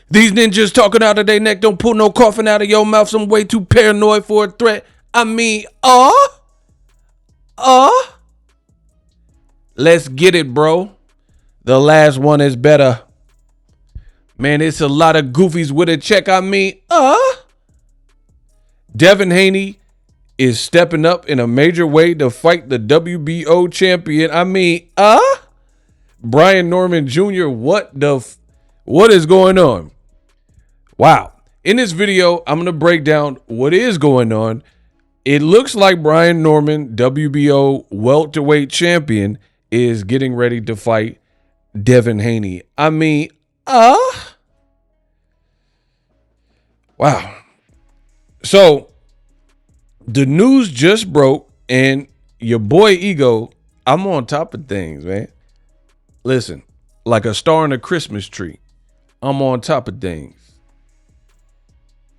These ninjas talking out of their neck. Don't pull no coughing out of your mouth. I'm way too paranoid for a threat. I mean, let's get it, bro. The last one is better. Man, it's a lot of goofies with a check. I mean, Devin Haney is stepping up in a major way to fight the WBO champion. I mean, Brian Norman Jr., what is going on? Wow. In this video, I'm going to break down what is going on. It looks like Brian Norman, WBO welterweight champion, is getting ready to fight Devin Haney. I mean, wow. So the news just broke, and your boy Ego, I'm on top of things, man. Listen, like a star in a Christmas tree, I'm on top of things.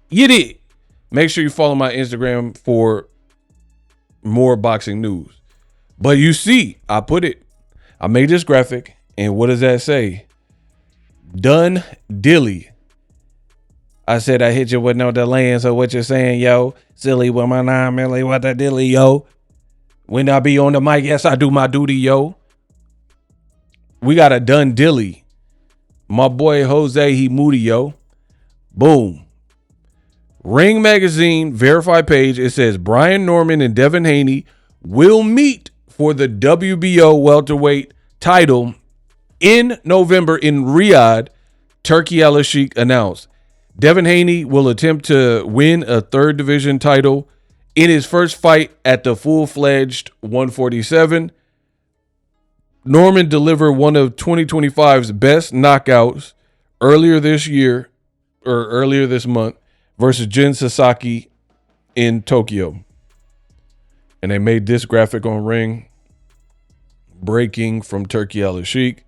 You did. Make sure you follow my Instagram for more boxing news. But you see, I made this graphic, and what does that say? Done dilly. I said I hit you with no delay, so what you're saying, yo? Silly with my 9 milli, what the dilly, yo? When I be on the mic, yes, I do my duty, yo. We got a done dilly. My boy Jose, he moody, yo. Boom. Ring Magazine verified page. It says Brian Norman and Devin Haney will meet for the WBO welterweight title in November in Riyadh, Turkey Al-Sheikh announced. Devin Haney will attempt to win a third division title in his first fight at the full-fledged 147. Norman delivered one of 2025's best knockouts earlier this month versus Jin Sasaki in Tokyo. And they made this graphic on Ring. Breaking from Turkey Al-Sheikh.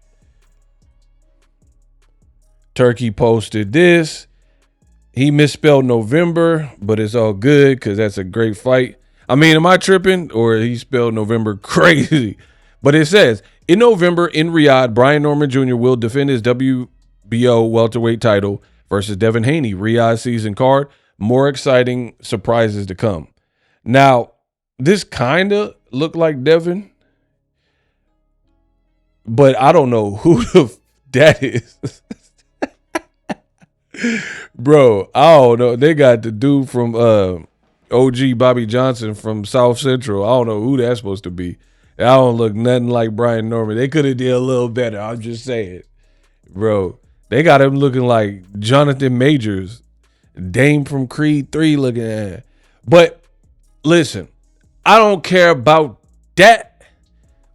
Turkey posted this. He misspelled November, but it's all good because that's a great fight. I mean, am I tripping? Or he spelled November crazy? But it says, in November in Riyadh, Brian Norman Jr. will defend his WBO welterweight title versus Devin Haney. Riyadh season card. More exciting surprises to come. Now, this kind of looked like Devin, but I don't know who that is. Bro, I don't know. They got the dude from OG Bobby Johnson from South Central. I don't know who that's supposed to be. I don't look nothing like Brian Norman. They could have did a little better. I'm just saying. Bro, they got him looking like Jonathan Majors. Dame from Creed 3 looking at it. But listen, I don't care about that.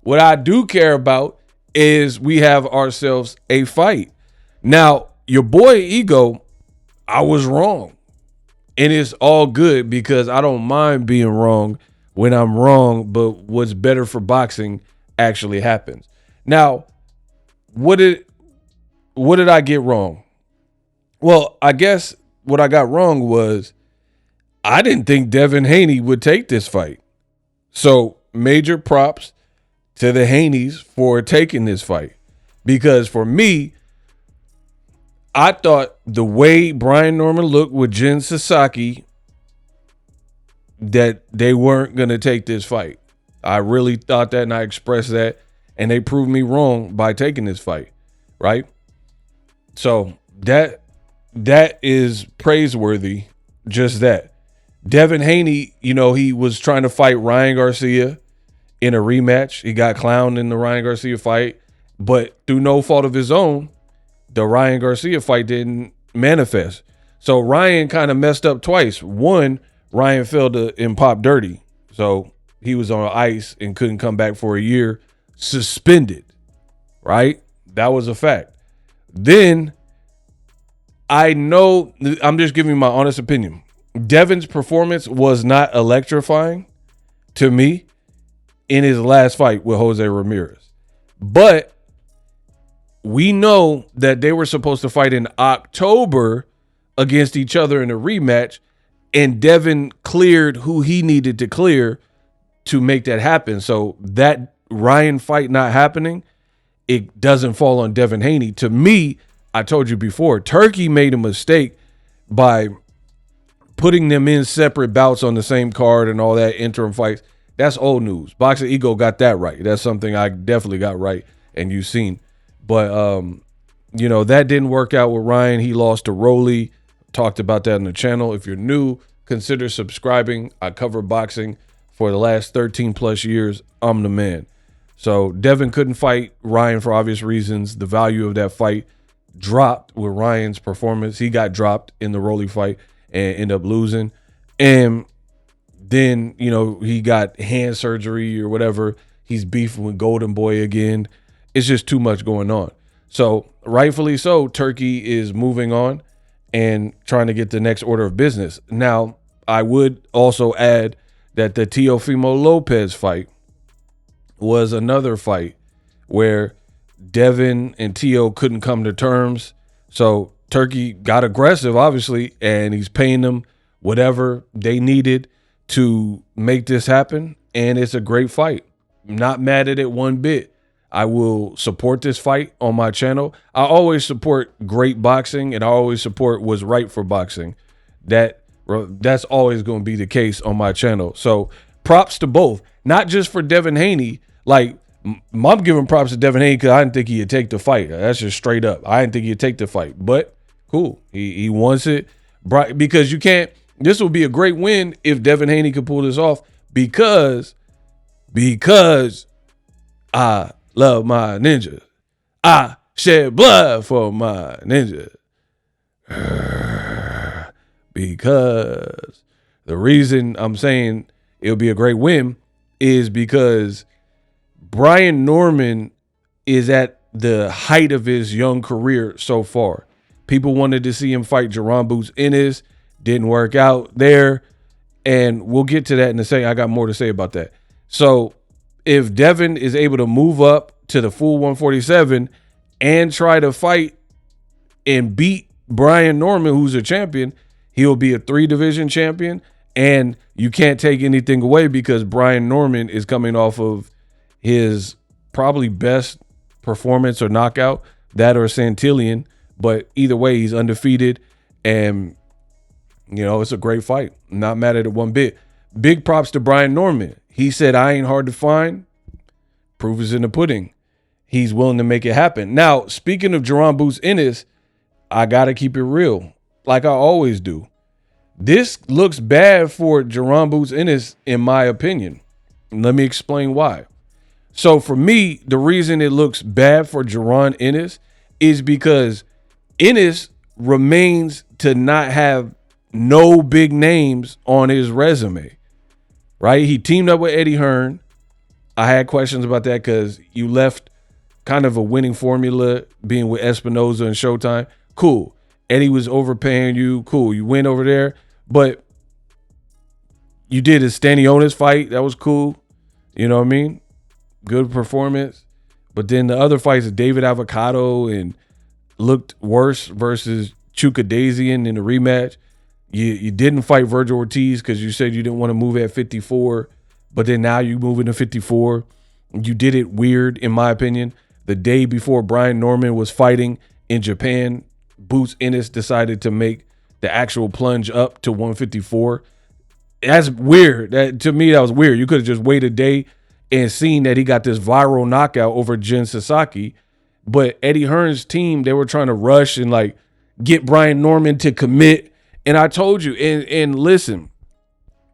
What I do care about is we have ourselves a fight. Now, your boy Ego, I was wrong. And it's all good because I don't mind being wrong when I'm wrong, but what's better for boxing actually happens. Now, what did I get wrong? Well, I guess what I got wrong was I didn't think Devin Haney would take this fight. So major props to the Haneys for taking this fight. Because for me, I thought the way Brian Norman looked with Jin Sasaki that they weren't going to take this fight. I really thought that, and I expressed that, and they proved me wrong by taking this fight, right? So that is praiseworthy, just that. Devin Haney, you know, he was trying to fight Ryan Garcia in a rematch. He got clowned in the Ryan Garcia fight, but through no fault of his own, the Ryan Garcia fight didn't manifest. So Ryan kind of messed up twice. One, Ryan failed and popped dirty. So he was on ice and couldn't come back for a year, suspended, right? That was a fact. Then I know, I'm just giving my honest opinion. Devin's performance was not electrifying to me in his last fight with Jose Ramirez. But we know that they were supposed to fight in October against each other in a rematch, and Devin cleared who he needed to clear to make that happen. So that Ryan fight not happening, it doesn't fall on Devin Haney. To me, I told you before, Turkey made a mistake by putting them in separate bouts on the same card and all that interim fights. That's old news. Boxingego got that right. That's something I definitely got right, and you've seen. But, you know, that didn't work out with Ryan. He lost to Rolly. Talked about that on the channel. If you're new, consider subscribing. I cover boxing for the last 13 plus years. I'm the man. So Devin couldn't fight Ryan for obvious reasons. The value of that fight dropped with Ryan's performance. He got dropped in the Rolly fight and ended up losing. And then, you know, he got hand surgery or whatever. He's beefing with Golden Boy again. It's just too much going on. So rightfully so, Turkey is moving on and trying to get the next order of business. Now, I would also add that the Teofimo Lopez fight was another fight where Devin and Teo couldn't come to terms. So Turkey got aggressive, obviously, and he's paying them whatever they needed to make this happen. And it's a great fight. I'm not mad at it one bit. I will support this fight on my channel. I always support great boxing, and I always support what's right for boxing. That's always going to be the case on my channel. So props to both, not just for Devin Haney. Like, I'm giving props to Devin Haney because I didn't think he'd take the fight. That's just straight up. I didn't think he'd take the fight, but cool. He wants it because you can't. This will be a great win if Devin Haney could pull this off because I love my ninja. I shed blood for my ninja. Because the reason I'm saying it'll be a great win is because Brian Norman is at the height of his young career so far. People wanted to see him fight Jaron Boots Ennis. Didn't work out there. And we'll get to that in a second. I got more to say about that. So if Devin is able to move up to the full 147 and try to fight and beat Brian Norman, who's a champion, he'll be a 3-division champion. And you can't take anything away because Brian Norman is coming off of his probably best performance or knockout, that or Santillan. But either way, he's undefeated. And, you know, it's a great fight. I'm not mad at it one bit. Big props to Brian Norman. He said, I ain't hard to find. Proof is in the pudding. He's willing to make it happen. Now, speaking of Jaron Boots Ennis, I got to keep it real, like I always do. This looks bad for Jaron Boots Ennis, in my opinion. Let me explain why. So for me, the reason it looks bad for Jaron Ennis is because Ennis remains to not have no big names on his resume, right? He teamed up with Eddie Hearn. I had questions about that because you left kind of a winning formula being with Espinoza and Showtime. Cool. Eddie was overpaying you. Cool. You went over there, but you did a Stanionis fight. That was cool. You know what I mean? Good performance. But then the other fights, David Avocado and looked worse versus Chukadazian in the rematch. You didn't fight Virgil Ortiz because you said you didn't want to move at 54, but then now you move into 54. You did it weird, in my opinion. The day before Brian Norman was fighting in Japan, Boots Ennis decided to make the actual plunge up to 154. That's weird. To me, that was weird. You could have just waited a day and seen that he got this viral knockout over Jin Sasaki. But Eddie Hearn's team, they were trying to rush and like get Brian Norman to commit. And I told you, and listen,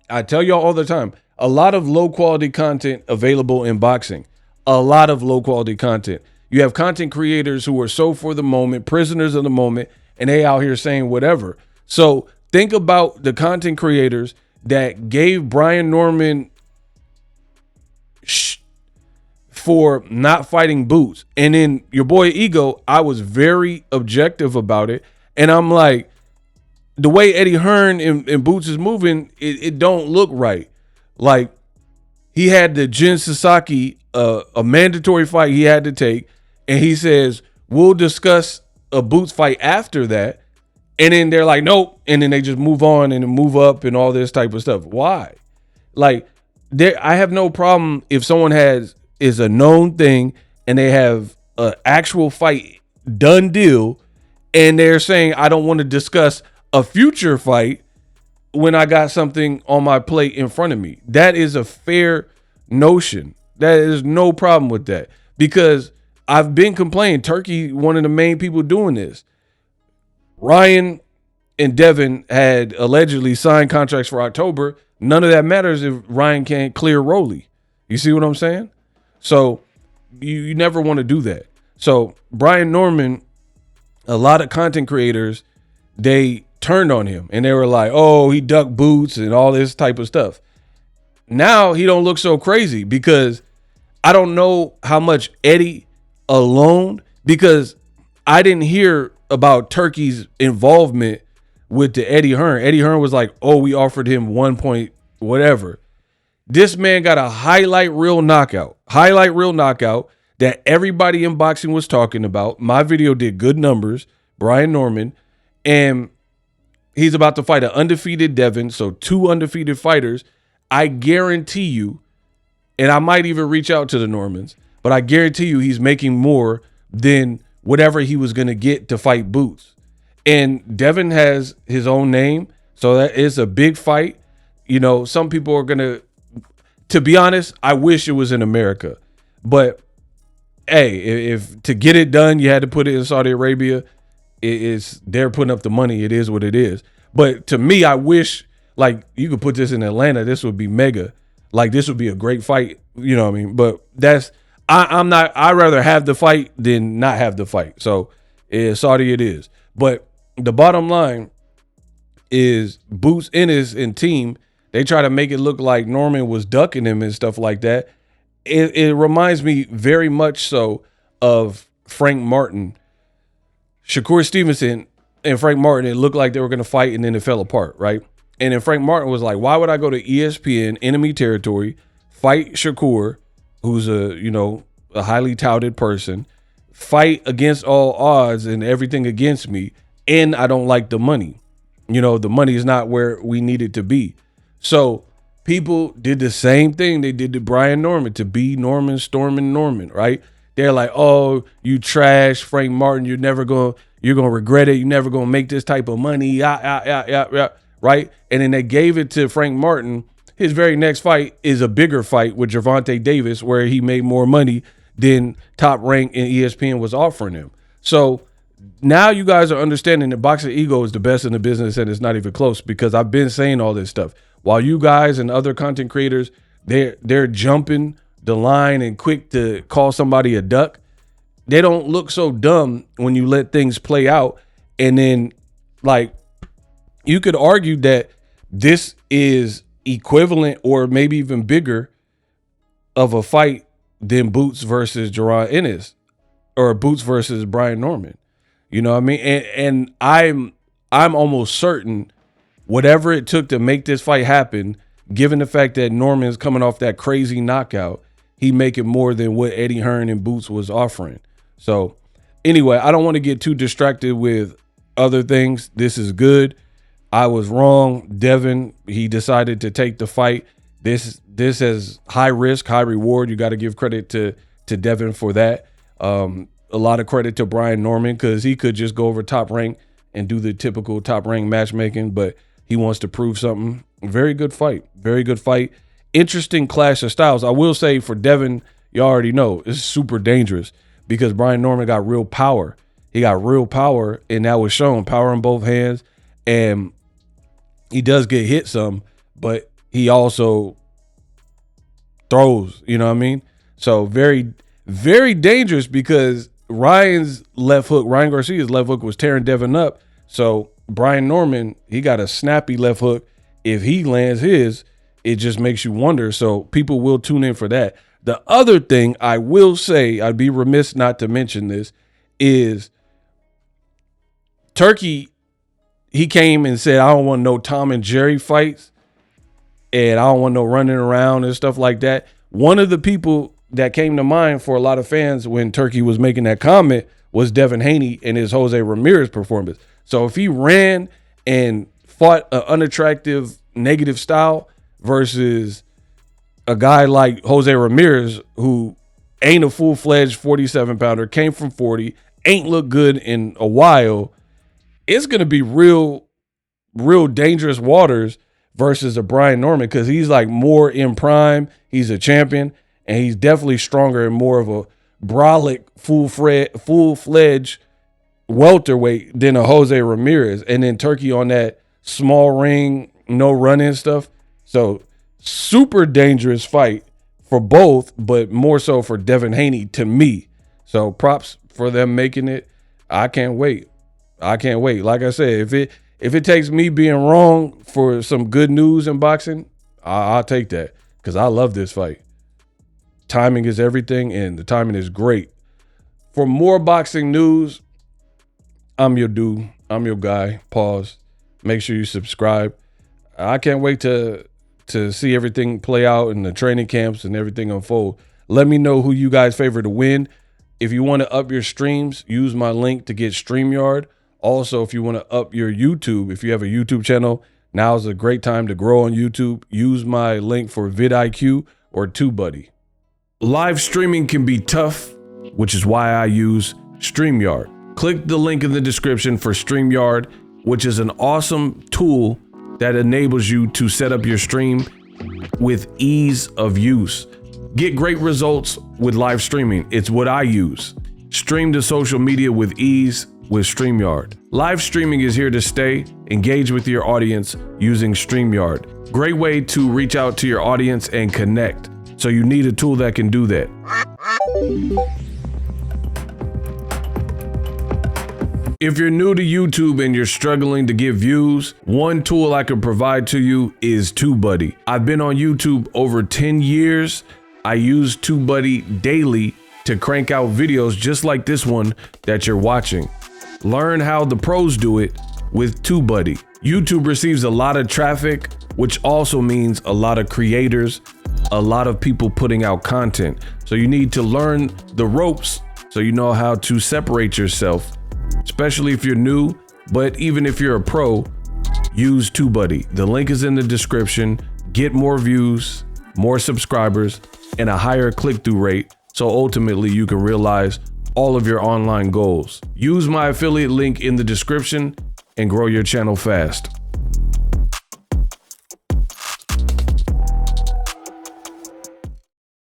I tell y'all all the time, a lot of low quality content available in boxing, a lot of low quality content. You have content creators who are so for the moment, prisoners of the moment, and they out here saying whatever. So think about the content creators that gave Brian Norman for not fighting Boots. And then your boy Ego, I was very objective about it. And I'm like, the way Eddie Hearn and Boots is moving, it don't look right. Like, he had the Jin Sasaki, a mandatory fight he had to take, and he says, we'll discuss a Boots fight after that. And then they're like, nope. And then they just move on and move up and all this type of stuff. Why? Like, I have no problem if someone is a known thing and they have an actual fight done deal And they're saying I don't want to discuss a future fight when I got something on my plate in front of me. That is a fair notion. That is no problem with that, because I've been complaining. Turkey, one of the main people doing this. Ryan and Devin had allegedly signed contracts for October. None of that matters if Ryan can't clear Rolly. You see what I'm saying? So you never want to do that. So Brian Norman, a lot of content creators, they turned on him and they were like, oh, he ducked boots and all this type of stuff. Now he don't look so crazy, because I don't know how much Eddie alone, because I didn't hear about Turkey's involvement with the Eddie Hearn. Eddie Hearn was like, oh, we offered him 1 point whatever. This man got a highlight reel knockout that everybody in boxing was talking about. My video did good numbers, Brian Norman, and he's about to fight an undefeated Devin. So 2 undefeated fighters. I guarantee you, and I might even reach out to the Normans, but I guarantee you he's making more than whatever he was going to get to fight Boots. And Devin has his own name, so that is a big fight. You know, some people are going to be honest, I wish it was in America. But, hey, if to get it done, you had to put it in Saudi Arabia, they're putting up the money. It is what it is. But to me, I wish, like, you could put this in Atlanta. This would be mega. Like, this would be a great fight. You know what I mean? But I'd rather have the fight than not have the fight. So, Saudi it is. But the bottom line is Boots Ennis and team, they try to make it look like Norman was ducking him and stuff like that. It reminds me very much so of Frank Martin. Shakur Stevenson and Frank Martin, it looked like they were going to fight, and then it fell apart, right? And then Frank Martin was like, why would I go to ESPN, enemy territory, fight Shakur, who's a highly touted person, fight against all odds and everything against me, and I don't like the money. You know, the money is not where we need it to be. So people did the same thing they did to Brian Norman, to be Norman, storming Norman, right? They're like, oh, you trash, Frank Martin, you're gonna regret it, you're never gonna make this type of money, right? And then they gave it to Frank Martin. His very next fight is a bigger fight with Gervonta Davis, where he made more money than Top Rank and ESPN was offering him. So now you guys are understanding that Boxingego is the best in the business, and it's not even close, because I've been saying all this stuff. While you guys and other content creators, they're jumping the line and quick to call somebody a duck, they don't look so dumb when you let things play out. And then, like, you could argue that this is equivalent or maybe even bigger of a fight than Boots versus Jerron Ennis, or Boots versus Brian Norman. You know what I mean? And I'm almost certain whatever it took to make this fight happen, given the fact that Norman's coming off that crazy knockout, he making more than what Eddie Hearn and Boots was offering. So anyway, I don't want to get too distracted with other things. This is good. I was wrong. Devin, he decided to take the fight. This has high risk, high reward. You got to give credit to Devin for that. A lot of credit to Brian Norman, because he could just go over Top Rank and do the typical Top Rank matchmaking, but he wants to prove something. Very good fight. Very good fight. Interesting clash of styles. I will say for Devin, you already know, it's super dangerous, because Brian Norman got real power. He got real power, and that was shown. Power in both hands, and he does get hit some, but he also throws, you know what I mean? So very, very dangerous, because Ryan Garcia's left hook was tearing Devin up. So Brian Norman, he got a snappy left hook. If he lands his, it just makes you wonder. So people will tune in for that. The other thing I will say, I'd be remiss not to mention this, is Turkey, he came and said, I don't want no Tom and Jerry fights, and I don't want no running around and stuff like that. One of the people that came to mind for a lot of fans when Turkey was making that comment was Devin Haney and his Jose Ramirez performance. So if he ran and fought an unattractive, negative style versus a guy like Jose Ramirez, who ain't a full-fledged 47-pounder, came from 40, ain't looked good in a while, it's going to be real dangerous waters versus a Brian Norman, because he's like more in prime. He's a champion, and he's definitely stronger and more of a brolic, full-fledged welterweight than a Jose Ramirez. And then Turkey on that small ring, no run-in stuff. So super dangerous fight for both, but more so for Devin Haney to me. So props for them making it. I can't wait. Like I said, if it takes me being wrong for some good news in boxing, I'll take that, because I love this fight. Timing is everything, and the timing is great. For more boxing news, I'm your dude. I'm your guy. Pause. Make sure you subscribe. I can't wait to see everything play out in the training camps and everything unfold. Let me know who you guys favor to win. If you want to up your streams, use my link to get StreamYard. Also, if you want to up your YouTube, if you have a YouTube channel, now is a great time to grow on YouTube. Use my link for vidIQ or TubeBuddy. Live streaming can be tough, which is why I use StreamYard. Click the link in the description for StreamYard, which is an awesome tool that enables you to set up your stream with ease of use. Get great results with live streaming. It's what I use. Stream to social media with ease with StreamYard. Live streaming is here to stay. Engage with your audience using StreamYard. Great way to reach out to your audience and connect. So you need a tool that can do that. If you're new to YouTube and you're struggling to get views, one tool I can provide to you is TubeBuddy. I've been on YouTube over 10 years. I use TubeBuddy daily to crank out videos just like this one that you're watching. Learn how the pros do it with TubeBuddy. YouTube receives a lot of traffic, which also means a lot of creators, a lot of people putting out content. So you need to learn the ropes so you know how to separate yourself, especially if you're new. But even if you're a pro, use TubeBuddy. The link is in the description. Get more views, more subscribers, and a higher click-through rate, so ultimately you can realize all of your online goals. Use my affiliate link in the description and grow your channel fast.